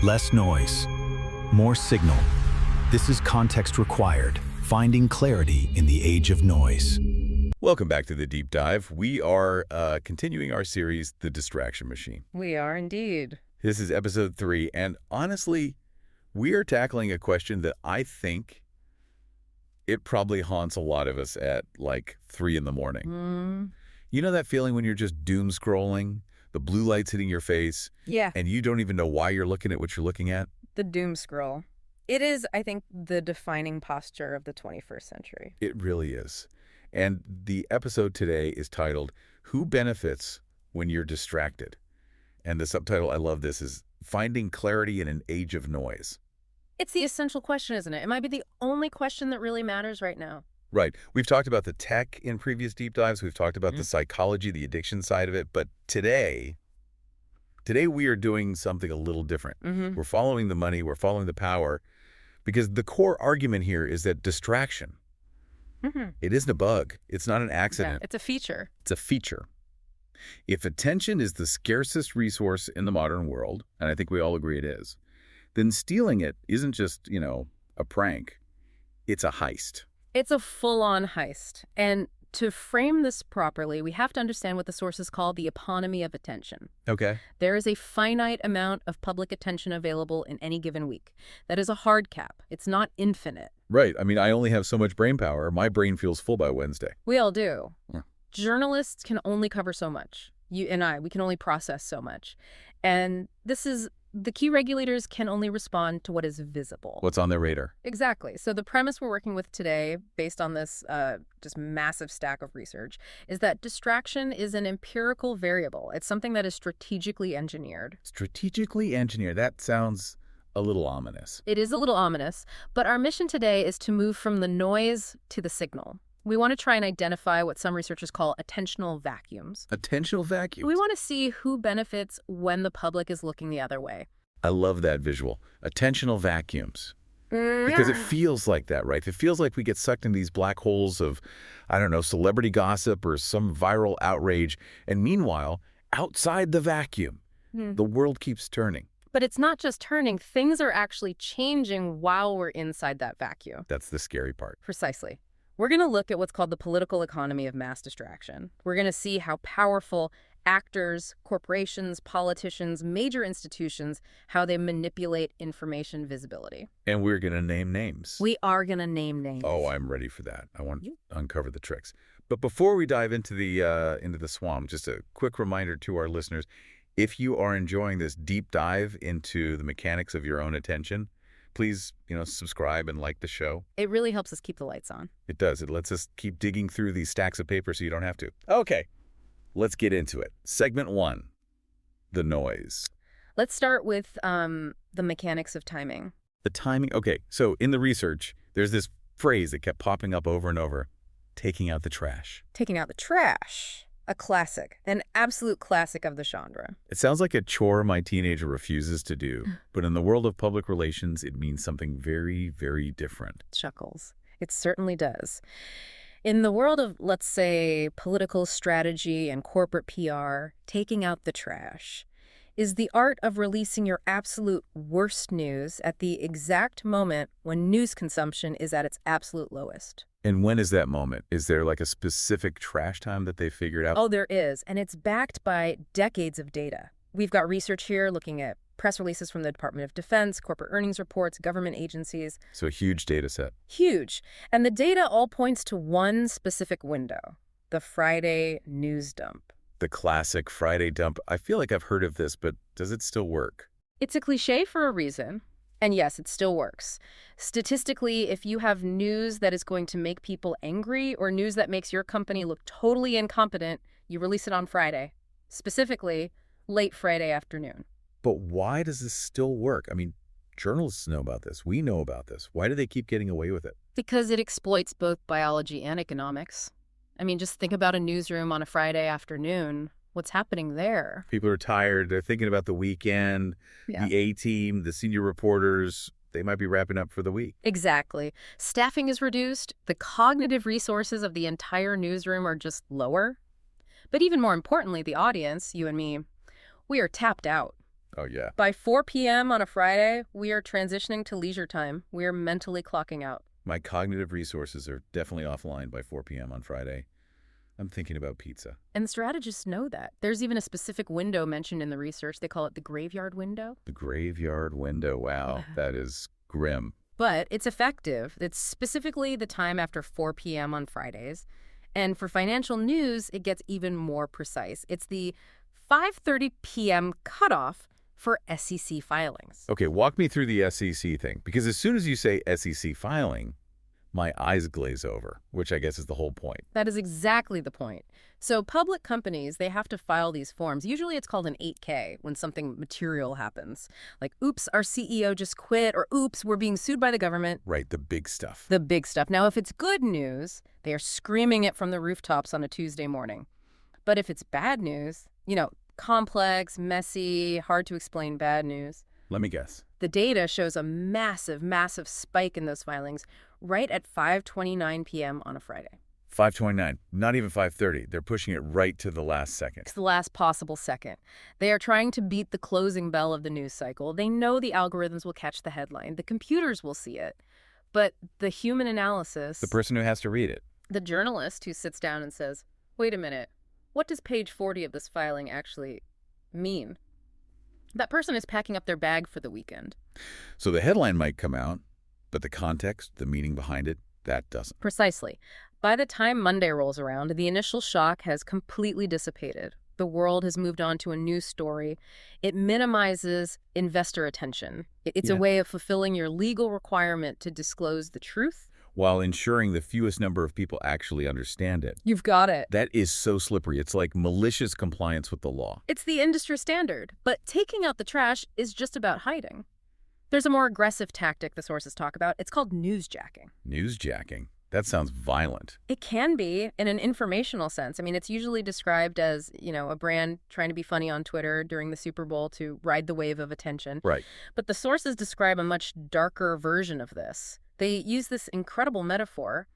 Less noise, more signal. This is context required, finding clarity in the age of noise. Welcome back to the Deep Dive. We are continuing our series, The Distraction Machine. We are indeed. This is episode 3, and honestly, we are tackling a question that I think it probably haunts a lot of us at like 3 in the morning. You know that feeling when you're just doom scrolling, the blue light's hitting your face, and you don't even know why you're looking at what you're looking at? The doom scroll. It is, I think, the defining posture of the 21st century. It really is. And the episode today is titled, Who Benefits When You're Distracted? And the subtitle, I love this, is Finding Clarity in an Age of Noise. It's the essential question, isn't it? It might be the only question that really matters right now. Right. We've talked about the tech in previous deep dives. We've talked about the psychology, the addiction side of it. But today we are doing something a little different. We're following the money. We're following the power. Because the core argument here is that distraction, it isn't a bug. It's not an accident. Yeah, it's a feature. It's a feature. If attention is the scarcest resource in the modern world, and I think we all agree it is, then stealing it isn't just, a prank. It's a heist. It's a full-on heist. And to frame this properly, we have to understand what the sources call the economy of attention. Okay. There is a finite amount of public attention available in any given week. That is a hard cap. It's not infinite. Right. I mean, I only have so much brain power. My brain feels full by Wednesday. We all do. Yeah. Journalists can only cover so much. You and we can only process so much. And the key regulators can only respond to what is visible. What's on their radar? Exactly. So the premise we're working with today, based on this just massive stack of research, is that distraction is an empirical variable. It's something that is strategically engineered. Strategically engineered. That sounds a little ominous. It is a little ominous, but our mission today is to move from the noise to the signal. We want to try and identify what some researchers call attentional vacuums. Attentional vacuums? We want to see who benefits when the public is looking the other way. I love that visual. Attentional vacuums. Because it feels like that, right? It feels like we get sucked in these black holes of, I don't know, celebrity gossip or some viral outrage. And meanwhile, outside the vacuum, the world keeps turning. But it's not just turning. Things are actually changing while we're inside that vacuum. That's the scary part. Precisely. We're going to look at what's called the political economy of mass distraction. We're going to see how powerful actors, corporations, politicians, major institutions, how they manipulate information visibility. And we're going to name names. We are going to name names. Oh, I'm ready for that. I want to uncover the tricks. But before we dive into the swamp, just a quick reminder to our listeners, if you are enjoying this deep dive into the mechanics of your own attention, please, subscribe and like the show. It really helps us keep the lights on. It does. It lets us keep digging through these stacks of paper so you don't have to. Okay, let's get into it. Segment 1, the noise. Let's start with the mechanics of timing. The timing. Okay, so in the research, there's this phrase that kept popping up over and over, taking out the trash. Taking out the trash. A classic, an absolute classic of the genre. It sounds like a chore my teenager refuses to do, but in the world of public relations, it means something very, very different. Chuckles. It certainly does. In the world of, let's say, political strategy and corporate PR, taking out the trash is the art of releasing your absolute worst news at the exact moment when news consumption is at its absolute lowest. And when is that moment? Is there like a specific trash time that they figured out? Oh, there is. And it's backed by decades of data. We've got research here looking at press releases from the Department of Defense, corporate earnings reports, government agencies. So a huge data set. Huge. And the data all points to one specific window, the Friday news dump. The classic Friday dump. I feel like I've heard of this, but does it still work? It's a cliche for a reason. And yes, it still works. Statistically, if you have news that is going to make people angry or news that makes your company look totally incompetent, you release it on Friday, specifically late Friday afternoon. But why does this still work? I mean, journalists know about this. We know about this. Why do they keep getting away with it? Because it exploits both biology and economics. I mean, just think about a newsroom on a Friday afternoon. What's happening there? People are tired. They're thinking about the weekend, the A-team, the senior reporters. They might be wrapping up for the week. Exactly. Staffing is reduced. The cognitive resources of the entire newsroom are just lower. But even more importantly, the audience, you and me, we are tapped out. Oh, yeah. By 4 p.m. on a Friday, we are transitioning to leisure time. We are mentally clocking out. My cognitive resources are definitely offline by 4 p.m. on Friday. I'm thinking about pizza. And the strategists know that. There's even a specific window mentioned in the research. They call it the graveyard window. The graveyard window. Wow, that is grim. But it's effective. It's specifically the time after 4 p.m. on Fridays. And for financial news, it gets even more precise. It's the 5:30 p.m. cutoff for SEC filings. Okay, walk me through the SEC thing. Because as soon as you say SEC filing, my eyes glaze over, which I guess is the whole point. That is exactly the point. So public companies, they have to file these forms. Usually it's called an 8K when something material happens. Like, oops, our CEO just quit, or oops, we're being sued by the government. Right, the big stuff. The big stuff. Now, if it's good news, they are screaming it from the rooftops on a Tuesday morning. But if it's bad news, complex, messy, hard to explain bad news, Let me guess. the data shows a massive, massive spike in those filings right at 5:29 p.m. on a Friday. 5:29, not even 5:30. They're pushing it right to the last second. It's the last possible second. They are trying to beat the closing bell of the news cycle. They know the algorithms will catch the headline. The computers will see it. But the human analysis, The person who has to read it. the journalist who sits down and says, wait a minute, what does page 40 of this filing actually mean? That person is packing up their bag for the weekend. So the headline might come out, but the context, the meaning behind it, that doesn't. Precisely. By the time Monday rolls around, the initial shock has completely dissipated. The world has moved on to a new story. It minimizes investor attention. It's a way of fulfilling your legal requirement to disclose the truth, While ensuring the fewest number of people actually understand it. You've got it. That is so slippery. It's like malicious compliance with the law. It's the industry standard. But taking out the trash is just about hiding. There's a more aggressive tactic the sources talk about. It's called newsjacking. Newsjacking. That sounds violent. It can be in an informational sense. I mean, it's usually described as, a brand trying to be funny on Twitter during the Super Bowl to ride the wave of attention. Right. But the sources describe a much darker version of this. They use this incredible metaphor,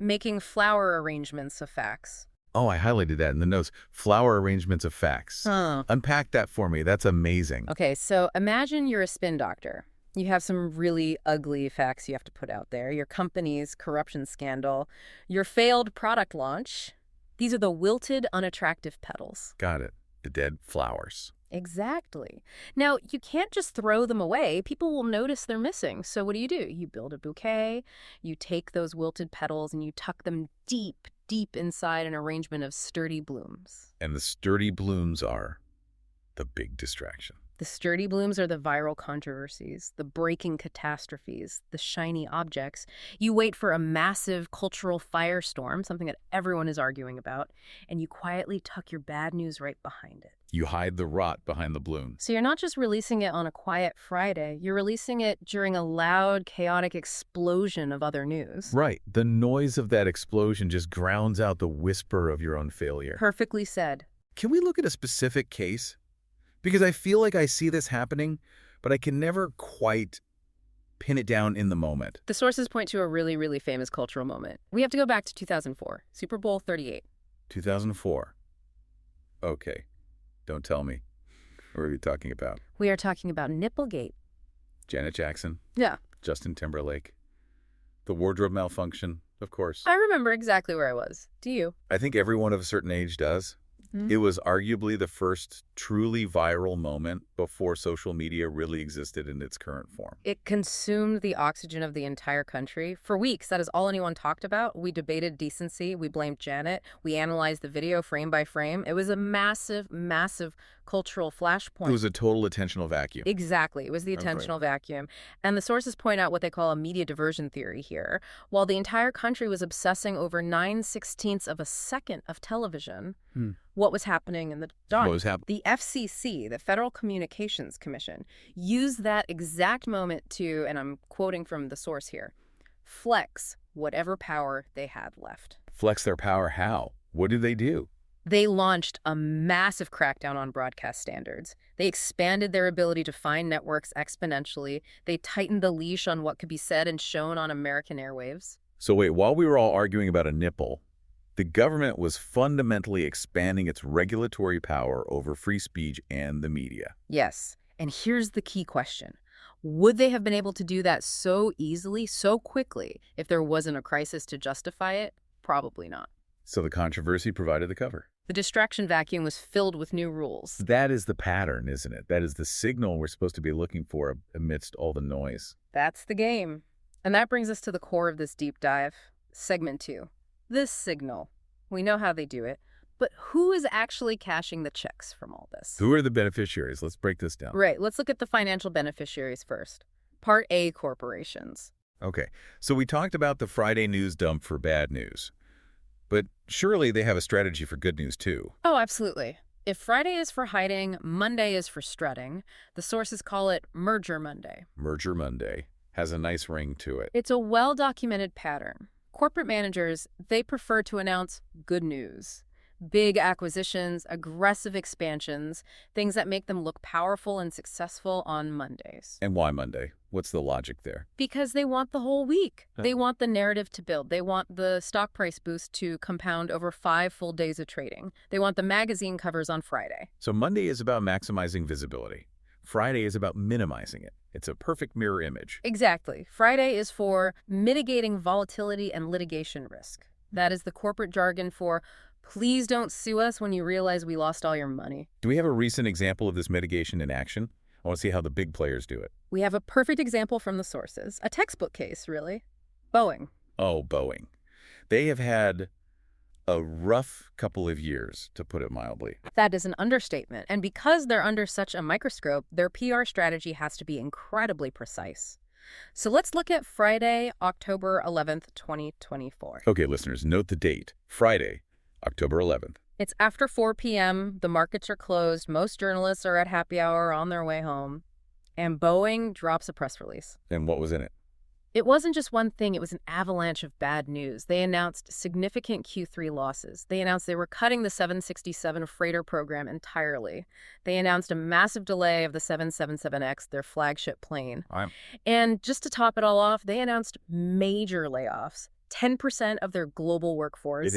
making flower arrangements of facts. Oh, I highlighted that in the notes. Flower arrangements of facts. Unpack that for me. That's amazing. Okay, so imagine you're a spin doctor. You have some really ugly facts you have to put out there. Your company's corruption scandal, your failed product launch. These are the wilted, unattractive petals. Got it. The dead flowers. Exactly. Now, you can't just throw them away. People will notice they're missing. So what do? You build a bouquet, you take those wilted petals and you tuck them deep, deep inside an arrangement of sturdy blooms. And the sturdy blooms are the big distraction. The sturdy blooms are the viral controversies, the breaking catastrophes, the shiny objects. You wait for a massive cultural firestorm, something that everyone is arguing about, and you quietly tuck your bad news right behind it. You hide the rot behind the blooms. So you're not just releasing it on a quiet Friday, you're releasing it during a loud, chaotic explosion of other news. Right. The noise of that explosion just drowns out the whisper of your own failure. Perfectly said. Can we look at a specific case? Because I feel like I see this happening, but I can never quite pin it down in the moment. The sources point to a really, really famous cultural moment. We have to go back to 2004, Super Bowl 38. 2004. Okay. Don't tell me. What are we talking about? We are talking about Nipplegate. Janet Jackson? Yeah. Justin Timberlake? The wardrobe malfunction, of course. I remember exactly where I was. Do you? I think everyone of a certain age does. It was arguably the first truly viral moment before social media really existed in its current form. It consumed the oxygen of the entire country. For weeks, that is all anyone talked about. We debated decency. We blamed Janet. We analyzed the video frame by frame. It was a massive, massive cultural flashpoint. It was a total attentional vacuum. Exactly. It was the attentional vacuum. And the sources point out what they call a media diversion theory here. While the entire country was obsessing over 9/16 of a second of television, what was happening in the dawn? What was happening? The FCC, the Federal Communications Commission, used that exact moment to, and I'm quoting from the source here, flex whatever power they had left. Flex their power how? What did they do? They launched a massive crackdown on broadcast standards. They expanded their ability to find networks exponentially. They tightened the leash on what could be said and shown on American airwaves. So wait, while we were all arguing about a nipple, the government was fundamentally expanding its regulatory power over free speech and the media. Yes. And here's the key question. Would they have been able to do that so easily, so quickly, if there wasn't a crisis to justify it? Probably not. So the controversy provided the cover. The distraction vacuum was filled with new rules. That is the pattern, isn't it? That is the signal we're supposed to be looking for amidst all the noise. That's the game. And that brings us to the core of this deep dive. Segment 2. This signal. We know how they do it. But who is actually cashing the checks from all this? Who are the beneficiaries? Let's break this down. Right. Let's look at the financial beneficiaries first. Part A, corporations. Okay. So we talked about the Friday news dump for bad news. But surely they have a strategy for good news, too. Oh, absolutely. If Friday is for hiding, Monday is for strutting. The sources call it Merger Monday. Merger Monday has a nice ring to it. It's a well-documented pattern. Corporate managers, they prefer to announce good news. Big acquisitions, aggressive expansions, things that make them look powerful and successful on Mondays. And why Monday? What's the logic there? Because they want the whole week. They want the narrative to build. They want the stock price boost to compound over 5 full days of trading. They want the magazine covers on Friday. So Monday is about maximizing visibility. Friday is about minimizing it. It's a perfect mirror image. Exactly. Friday is for mitigating volatility and litigation risk. That is the corporate jargon for please don't sue us when you realize we lost all your money. Do we have a recent example of this mitigation in action? I want to see how the big players do it. We have a perfect example from the sources. A textbook case, really. Boeing. Oh, Boeing. They have had a rough couple of years, to put it mildly. That is an understatement. And because they're under such a microscope, their PR strategy has to be incredibly precise. So let's look at Friday, October 11th, 2024. Okay, listeners, note the date. Friday, October 11th. It's after 4 p.m., the markets are closed, most journalists are at happy hour on their way home, and Boeing drops a press release. And what was in it? It wasn't just one thing, it was an avalanche of bad news. They announced significant Q3 losses. They announced they were cutting the 767 freighter program entirely. They announced a massive delay of the 777X, their flagship plane. And just to top it all off, they announced major layoffs, 10% of their global workforce.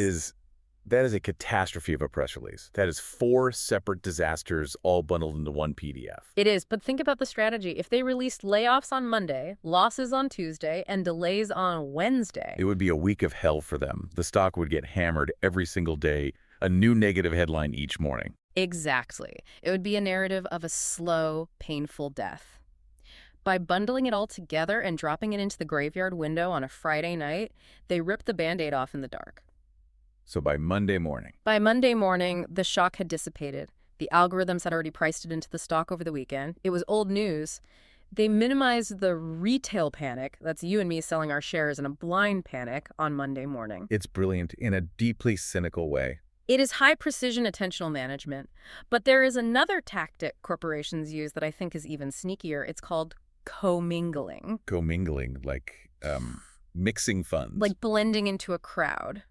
That is a catastrophe of a press release. That is 4 separate disasters all bundled into one PDF. It is, but think about the strategy. If they released layoffs on Monday, losses on Tuesday, and delays on Wednesday. It would be a week of hell for them. The stock would get hammered every single day, a new negative headline each morning. Exactly. It would be a narrative of a slow, painful death. By bundling it all together and dropping it into the graveyard window on a Friday night, they ripped the Band-Aid off in the dark. So by Monday morning, the shock had dissipated. The algorithms had already priced it into the stock over the weekend. It was old news. They minimized the retail panic, that's you and me selling our shares in a blind panic, on Monday morning. It's brilliant in a deeply cynical way. It is high-precision attentional management. But there is another tactic corporations use that I think is even sneakier. It's called commingling. Commingling, like mixing funds. Like blending into a crowd.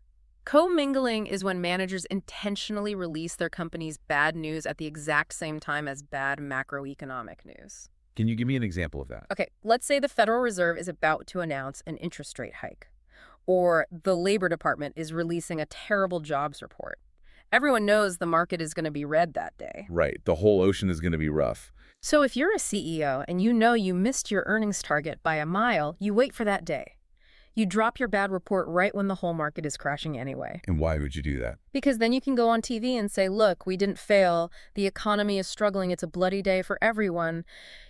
Commingling is when managers intentionally release their company's bad news at the exact same time as bad macroeconomic news. Can you give me an example of that? Okay, let's say the Federal Reserve is about to announce an interest rate hike, or the Labor Department is releasing a terrible jobs report. Everyone knows the market is going to be red that day. Right, the whole ocean is going to be rough. So if you're a CEO and you know you missed your earnings target by a mile, you wait for that day. You drop your bad report right when the whole market is crashing anyway. And why would you do that? Because then you can go on TV and say, look, we didn't fail. The economy is struggling. It's a bloody day for everyone.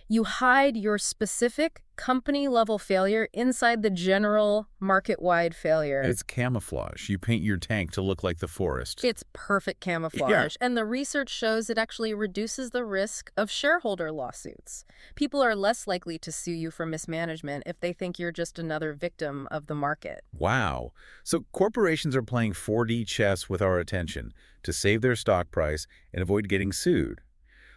You hide your specific company-level failure inside the general market-wide failure. It's camouflage. You paint your tank to look like the forest. It's perfect camouflage. Yeah. And the research shows it actually reduces the risk of shareholder lawsuits. People are less likely to sue you for mismanagement if they think you're just another victim of the market. Wow. So corporations are playing 4D chess with our attention to save their stock price and avoid getting sued.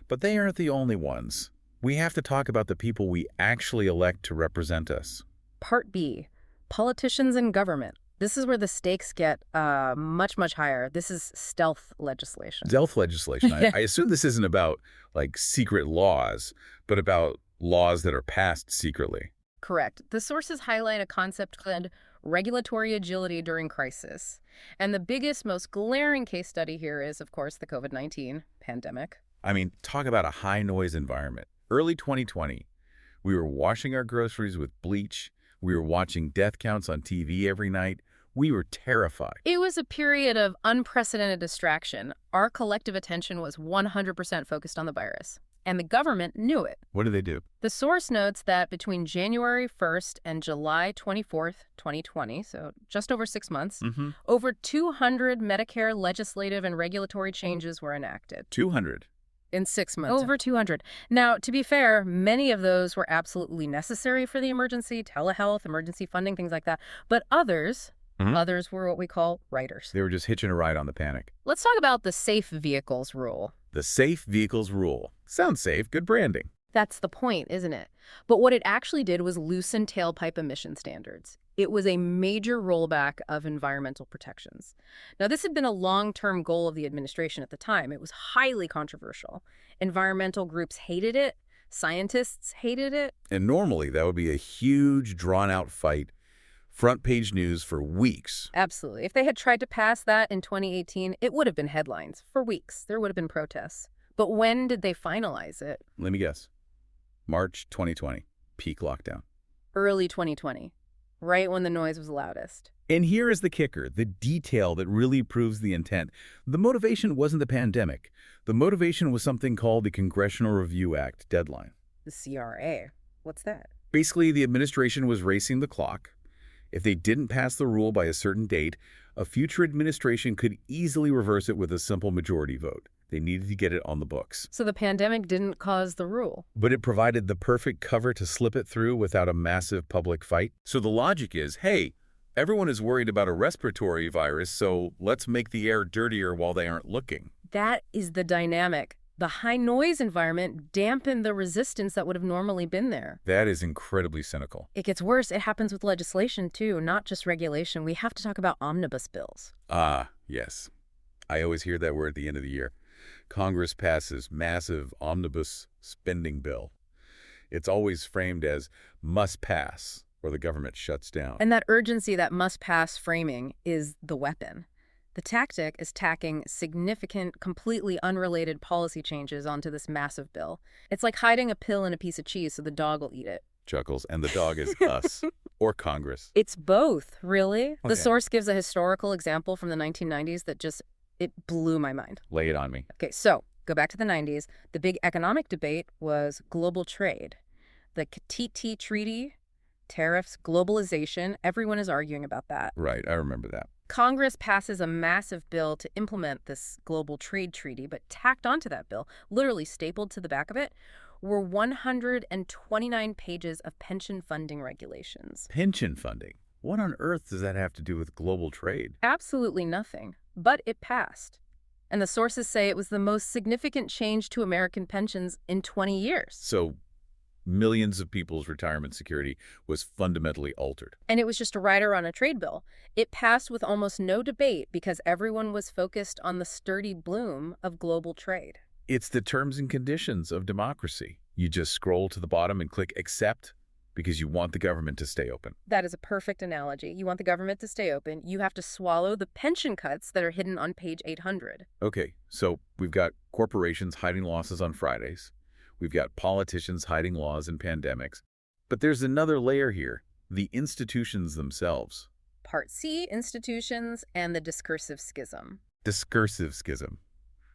But they aren't the only ones. We have to talk about the people we actually elect to represent us. Part B, politicians and government. This is where the stakes get much, much higher. This is stealth legislation. Stealth legislation. I assume this isn't about, like, secret laws, but about laws that are passed secretly. Correct. The sources highlight a concept called regulatory agility during crisis. And the biggest, most glaring case study here is, of course, the COVID-19 pandemic. I mean, talk about a high-noise environment. Early 2020, we were washing our groceries with bleach. We were watching death counts on TV every night. We were terrified. It was a period of unprecedented distraction. Our collective attention was 100% focused on the virus. And the government knew it. What did they do? The source notes that between January 1st and July 24th, 2020, so just over 6 months, over 200 Medicare legislative and regulatory changes were enacted. 200. In 6 months. Over 200. Now, to be fair, many of those were absolutely necessary for the emergency, telehealth, emergency funding, things like that. But others were what we call riders. They were just hitching a ride on the panic. Let's talk about the safe vehicles rule. The safe vehicles rule. Sounds safe. Good branding. That's the point, isn't it? But what it actually did was loosen tailpipe emission standards. It was a major rollback of environmental protections. Now, this had been a long-term goal of the administration at the time. It was highly controversial. Environmental groups hated it. Scientists hated it. And normally, that would be a huge, drawn-out fight. Front-page news for weeks. Absolutely. If they had tried to pass that in 2018, it would have been headlines. For weeks, there would have been protests. But when did they finalize it? Let me guess. March 2020. Peak lockdown. Early 2020. Right when the noise was loudest. And here is the kicker, the detail that really proves the intent. The motivation wasn't the pandemic. The motivation was something called the Congressional Review Act deadline. The CRA. What's that? Basically, the administration was racing the clock. If they didn't pass the rule by a certain date, a future administration could easily reverse it with a simple majority vote. They needed to get it on the books. So the pandemic didn't cause the rule. But it provided the perfect cover to slip it through without a massive public fight. So the logic is, hey, everyone is worried about a respiratory virus, so let's make the air dirtier while they aren't looking. That is the dynamic. The high noise environment dampened the resistance that would have normally been there. That is incredibly cynical. It gets worse. It happens with legislation, too, not just regulation. We have to talk about omnibus bills. Ah, yes. I always hear that word at the end of the year. Congress passes massive omnibus spending bill. It's always framed as must pass or the government shuts down. And that urgency, that must pass framing, is the weapon. The tactic is tacking significant, completely unrelated policy changes onto this massive bill. It's like hiding a pill in a piece of cheese so the dog will eat it. Chuckles, and the dog is us, or Congress. It's both, really. Okay. The source gives a historical example from the 1990s that it blew my mind. Lay it on me. Okay, so go back to the 90s. The big economic debate was global trade. The TT Treaty, tariffs, globalization, everyone is arguing about that. Right, I remember that. Congress passes a massive bill to implement this global trade treaty, but tacked onto that bill, literally stapled to the back of it, were 129 pages of pension funding regulations. Pension funding? What on earth does that have to do with global trade? Absolutely nothing, but it passed. And the sources say it was the most significant change to American pensions in 20 years. So millions of people's retirement security was fundamentally altered. And it was just a rider on a trade bill. It passed with almost no debate because everyone was focused on the sturdy bloom of global trade. It's the terms and conditions of democracy. You just scroll to the bottom and click accept because you want the government to stay open. That is a perfect analogy. You want the government to stay open. You have to swallow the pension cuts that are hidden on page 800. Okay, so we've got corporations hiding losses on Fridays. We've got politicians hiding laws in pandemics. But there's another layer here, the institutions themselves. Part C, institutions, and the discursive schism. Discursive schism.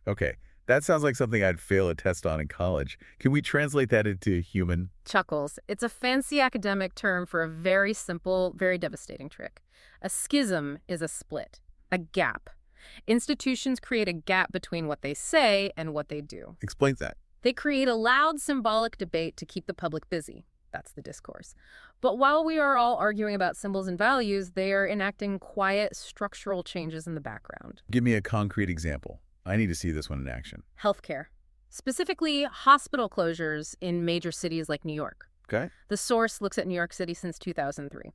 Okay, that sounds like something I'd fail a test on in college. Can we translate that into human? Chuckles. It's a fancy academic term for a very simple, very devastating trick. A schism is a split, a gap. Institutions create a gap between what they say and what they do. Explain that. They create a loud symbolic debate to keep the public busy. That's the discourse. But while we are all arguing about symbols and values, they are enacting quiet structural changes in the background. Give me a concrete example. I need to see this one in action. Healthcare. Specifically, hospital closures in major cities like New York. Okay. The source looks at New York City since 2003.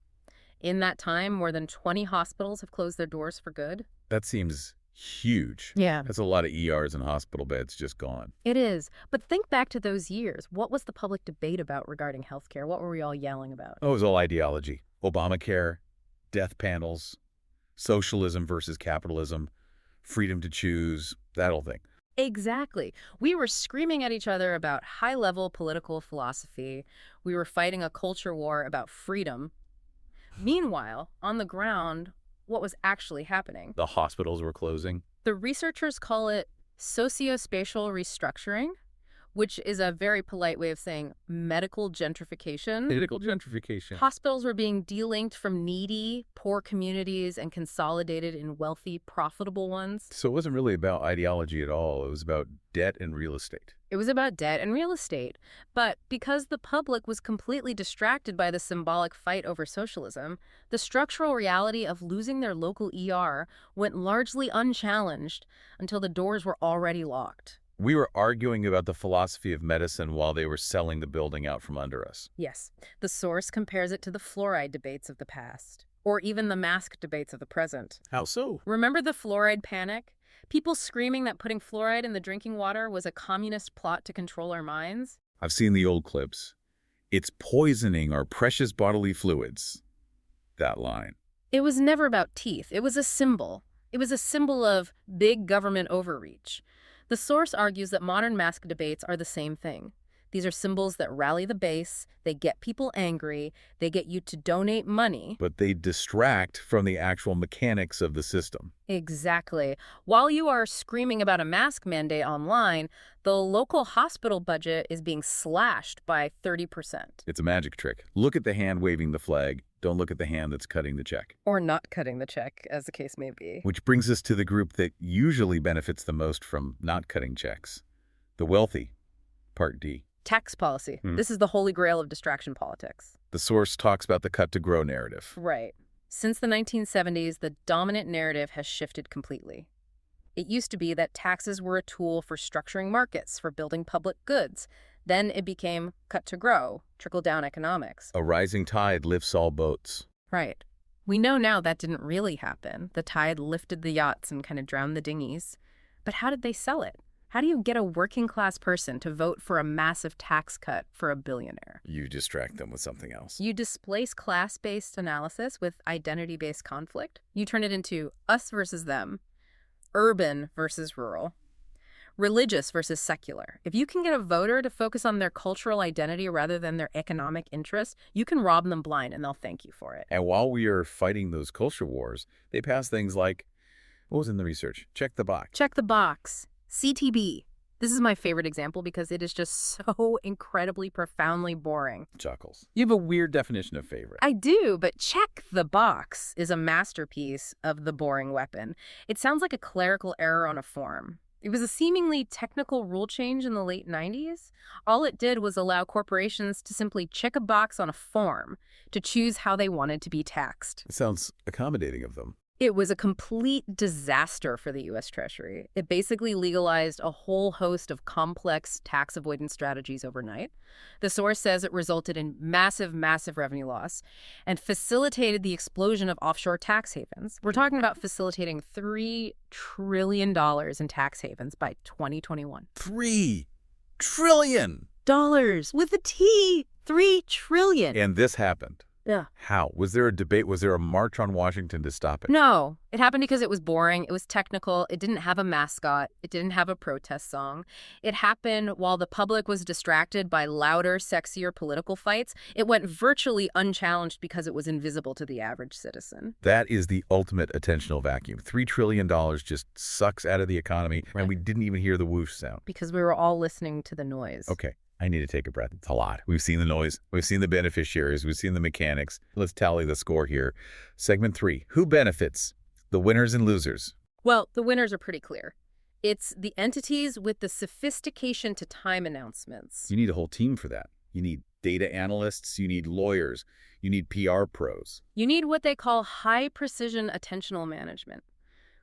In that time, more than 20 hospitals have closed their doors for good. That seems huge. Yeah. That's a lot of ERs and hospital beds just gone. It is. But think back to those years. What was the public debate about regarding healthcare? What were we all yelling about? Oh, it was all ideology. Obamacare, death panels, socialism versus capitalism, freedom to choose, that whole thing. Exactly. We were screaming at each other about high-level political philosophy. We were fighting a culture war about freedom. Meanwhile, on the ground, what was actually happening? The hospitals were closing. The researchers call it sociospatial restructuring, which is a very polite way of saying medical gentrification. Medical gentrification. Hospitals were being delinked from needy, poor communities and consolidated in wealthy, profitable ones. So it wasn't really about ideology at all. It was about debt and real estate. It was about debt and real estate. But because the public was completely distracted by the symbolic fight over socialism, the structural reality of losing their local ER went largely unchallenged until the doors were already locked. We were arguing about the philosophy of medicine while they were selling the building out from under us. Yes, the source compares it to the fluoride debates of the past, or even the mask debates of the present. How so? Remember the fluoride panic? People screaming that putting fluoride in the drinking water was a communist plot to control our minds? I've seen the old clips. It's poisoning our precious bodily fluids. That line. It was never about teeth. It was a symbol. It was a symbol of big government overreach. The source argues that modern mask debates are the same thing. These are symbols that rally the base, they get people angry, they get you to donate money. But they distract from the actual mechanics of the system. Exactly. While you are screaming about a mask mandate online, the local hospital budget is being slashed by 30%. It's a magic trick. Look at the hand waving the flag. Don't look at the hand that's cutting the check. Or not cutting the check, as the case may be. Which brings us to the group that usually benefits the most from not cutting checks. The wealthy. Part D. Tax policy. This is the holy grail of distraction politics. The source talks about the cut-to-grow narrative. Right. Since the 1970s, the dominant narrative has shifted completely. It used to be that taxes were a tool for structuring markets, for building public goods. Then it became cut-to-grow, trickle-down economics. A rising tide lifts all boats. Right. We know now that didn't really happen. The tide lifted the yachts and kind of drowned the dinghies. But how did they sell it? How do you get a working-class person to vote for a massive tax cut for a billionaire? You distract them with something else. You displace class-based analysis with identity-based conflict. You turn it into us versus them, urban versus rural, religious versus secular. If you can get a voter to focus on their cultural identity rather than their economic interests, you can rob them blind and they'll thank you for it. And while we are fighting those culture wars, they pass things like, what was in the research? Check the box. Check the box. CTB. This is my favorite example because it is just so incredibly profoundly boring. Chuckles. You have a weird definition of favorite. I do, but check the box is a masterpiece of the boring weapon. It sounds like a clerical error on a form. It was a seemingly technical rule change in the late 90s. All it did was allow corporations to simply check a box on a form to choose how they wanted to be taxed. It sounds accommodating of them. It was a complete disaster for the U.S. Treasury. It basically legalized a whole host of complex tax avoidance strategies overnight. The source says it resulted in massive, massive revenue loss and facilitated the explosion of offshore tax havens. We're talking about facilitating $3 trillion in tax havens by 2021. $3 trillion! Dollars with a T! $3 trillion! And this happened. Yeah. How? Was there a debate? Was there a march on Washington to stop it? No. It happened because it was boring. It was technical. It didn't have a mascot. It didn't have a protest song. It happened while the public was distracted by louder, sexier political fights. It went virtually unchallenged because it was invisible to the average citizen. That is the ultimate attentional vacuum. $3 trillion just sucks out of the economy, and we didn't even hear the whoosh sound. Because we were all listening to the noise. Okay. I need to take a breath. It's a lot. We've seen the noise. We've seen the beneficiaries. We've seen the mechanics. Let's tally the score here. Segment 3. Who benefits? The winners and losers. Well, the winners are pretty clear. It's the entities with the sophistication to time announcements. You need a whole team for that. You need data analysts. You need lawyers. You need PR pros. You need what they call high-precision attentional management.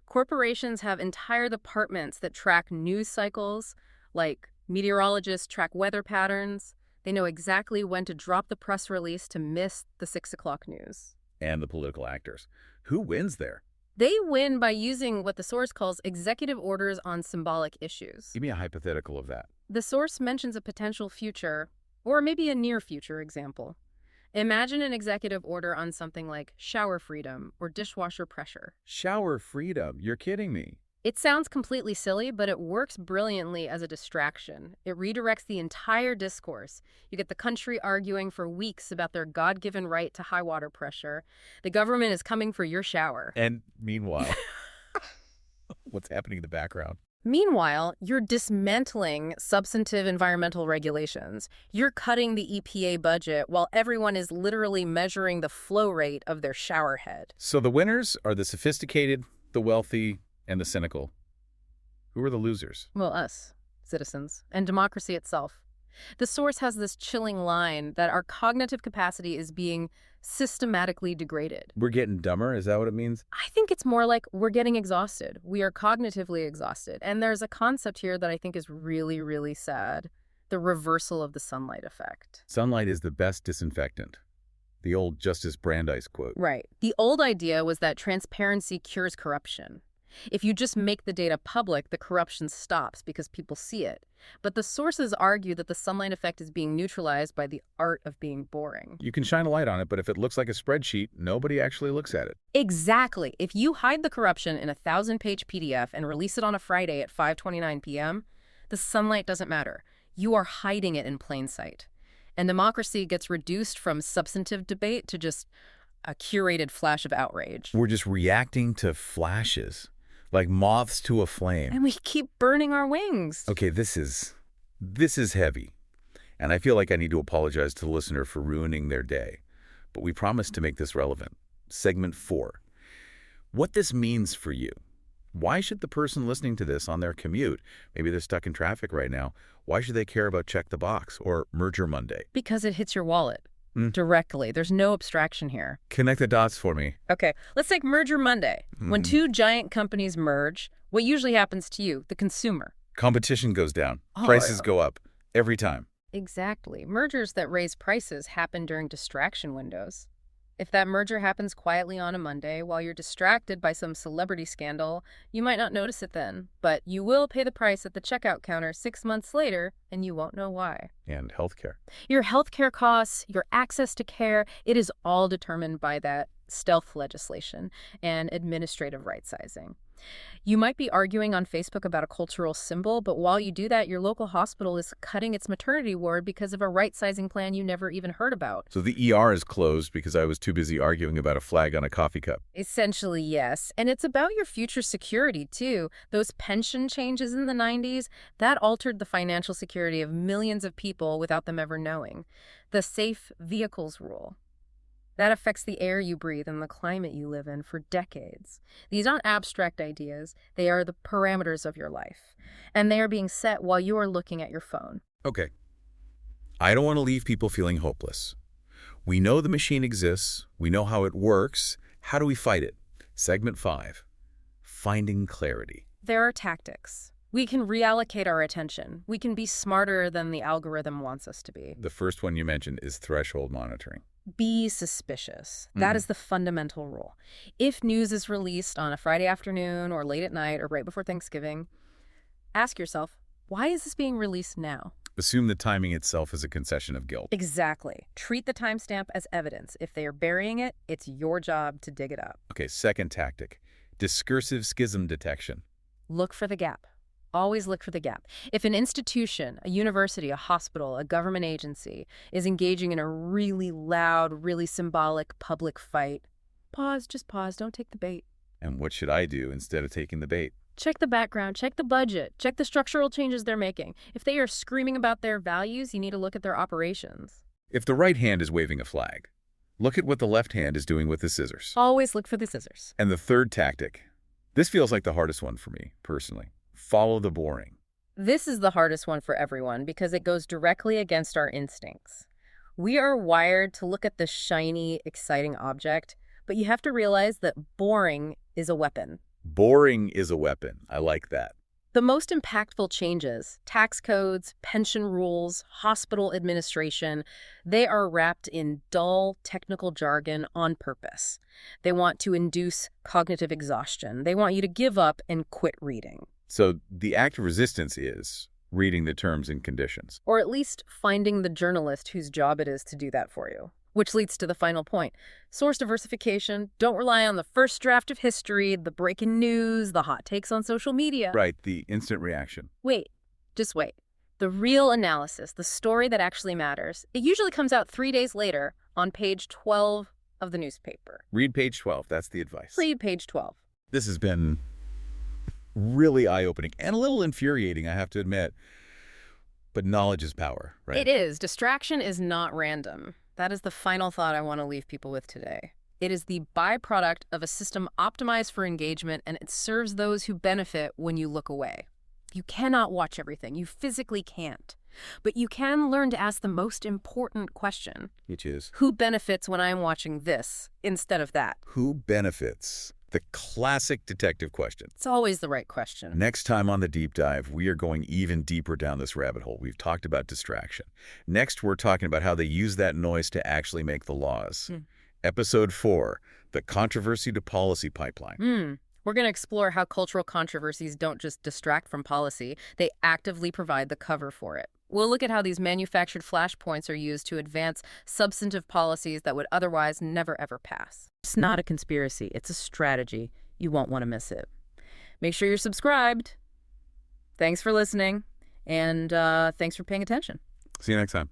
Corporations have entire departments that track news cycles, like meteorologists track weather patterns. They know exactly when to drop the press release to miss the 6 o'clock news. And the political actors. Who wins there? They win by using what the source calls executive orders on symbolic issues. Give me a hypothetical of that. The source mentions a potential future, or maybe a near future example. Imagine an executive order on something like shower freedom or dishwasher pressure. Shower freedom. You're kidding me. It sounds completely silly, but it works brilliantly as a distraction. It redirects the entire discourse. You get the country arguing for weeks about their God-given right to high water pressure. The government is coming for your shower. And meanwhile, what's happening in the background? Meanwhile, you're dismantling substantive environmental regulations. You're cutting the EPA budget while everyone is literally measuring the flow rate of their shower head. So the winners are the sophisticated, the wealthy, and the cynical. Who are the losers? Well, us, citizens, and democracy itself. The source has this chilling line that our cognitive capacity is being systematically degraded. We're getting dumber? Is that what it means? I think it's more like we're getting exhausted. We are cognitively exhausted. And there's a concept here that I think is really, really sad. The reversal of the sunlight effect. Sunlight is the best disinfectant. The old Justice Brandeis quote. Right. The old idea was that transparency cures corruption. If you just make the data public, the corruption stops because people see it. But the sources argue that the sunlight effect is being neutralized by the art of being boring. You can shine a light on it, but if it looks like a spreadsheet, nobody actually looks at it. Exactly. If you hide the corruption in a 1,000-page PDF and release it on a Friday at 5:29 p.m., the sunlight doesn't matter. You are hiding it in plain sight. And democracy gets reduced from substantive debate to just a curated flash of outrage. We're just reacting to flashes, like moths to a flame. And we keep burning our wings. Okay, this is heavy. And I feel like I need to apologize to the listener for ruining their day. But we promised to make this relevant. Segment 4. What this means for you. Why should the person listening to this on their commute, maybe they're stuck in traffic right now, why should they care about Check the Box or Merger Monday? Because it hits your wallet directly. There's no abstraction here. Connect the dots for me. Okay, let's take Merger Monday. When two giant companies merge, what usually happens to you, the consumer? Competition goes down. Prices go up. Every time. Exactly. Mergers that raise prices happen during distraction windows. If that merger happens quietly on a Monday while you're distracted by some celebrity scandal, you might not notice it then, but you will pay the price at the checkout counter 6 months later, and you won't know why. And healthcare. Your healthcare costs, your access to care, it is all determined by that stealth legislation and administrative right-sizing. You might be arguing on Facebook about a cultural symbol, but while you do that, your local hospital is cutting its maternity ward because of a right-sizing plan you never even heard about. So the ER is closed because I was too busy arguing about a flag on a coffee cup. Essentially, yes. And it's about your future security, too. Those pension changes in the 90s, that altered the financial security of millions of people without them ever knowing. The safe vehicles rule. That affects the air you breathe and the climate you live in for decades. These aren't abstract ideas. They are the parameters of your life. And they are being set while you are looking at your phone. Okay. I don't want to leave people feeling hopeless. We know the machine exists. We know how it works. How do we fight it? Segment 5. Finding clarity. There are tactics. We can reallocate our attention. We can be smarter than the algorithm wants us to be. The first one you mentioned is threshold monitoring. Be suspicious. That is the fundamental rule. If news is released on a Friday afternoon or late at night or right before Thanksgiving, ask yourself, why is this being released now? Assume the timing itself is a concession of guilt. Exactly. Treat the timestamp as evidence. If they are burying it, it's your job to dig it up. Okay, second tactic. Discursive schism detection. Look for the gap. Always look for the gap. If an institution, a university, a hospital, a government agency is engaging in a really loud, really symbolic public fight, pause, just pause, don't take the bait. And what should I do instead of taking the bait? Check the background, check the budget, check the structural changes they're making. If they are screaming about their values, you need to look at their operations. If the right hand is waving a flag, look at what the left hand is doing with the scissors. Always look for the scissors. And the third tactic. This feels like the hardest one for me, personally. Follow the boring. This is the hardest one for everyone because it goes directly against our instincts. We are wired to look at the shiny, exciting object, but you have to realize that boring is a weapon. Boring is a weapon. I like that. The most impactful changes, tax codes, pension rules, hospital administration, they are wrapped in dull, technical jargon on purpose. They want to induce cognitive exhaustion. They want you to give up and quit reading. So the act of resistance is reading the terms and conditions. Or at least finding the journalist whose job it is to do that for you. Which leads to the final point. Source diversification. Don't rely on the first draft of history, the breaking news, the hot takes on social media. Right, the instant reaction. Wait. Just wait. The real analysis, the story that actually matters, it usually comes out 3 days later on page 12 of the newspaper. Read page 12. That's the advice. Read page 12. This has been really eye-opening and a little infuriating, I have to admit. But knowledge is power, right? It is. Distraction is not random. That is the final thought I want to leave people with today. It is the byproduct of a system optimized for engagement, and it serves those who benefit when you look away. You cannot watch everything. You physically can't. But you can learn to ask the most important question. Which is? Who benefits when I'm watching this instead of that? Who benefits? The classic detective question. It's always the right question. Next time on the deep dive, we are going even deeper down this rabbit hole. We've talked about distraction. Next, we're talking about how they use that noise to actually make the laws. Episode 4, the controversy to policy pipeline. We're going to explore how cultural controversies don't just distract from policy, they actively provide the cover for it. We'll look at how these manufactured flashpoints are used to advance substantive policies that would otherwise never ever pass. It's not a conspiracy, it's a strategy. You won't want to miss it. Make sure you're subscribed. Thanks for listening, and thanks for paying attention. See you next time.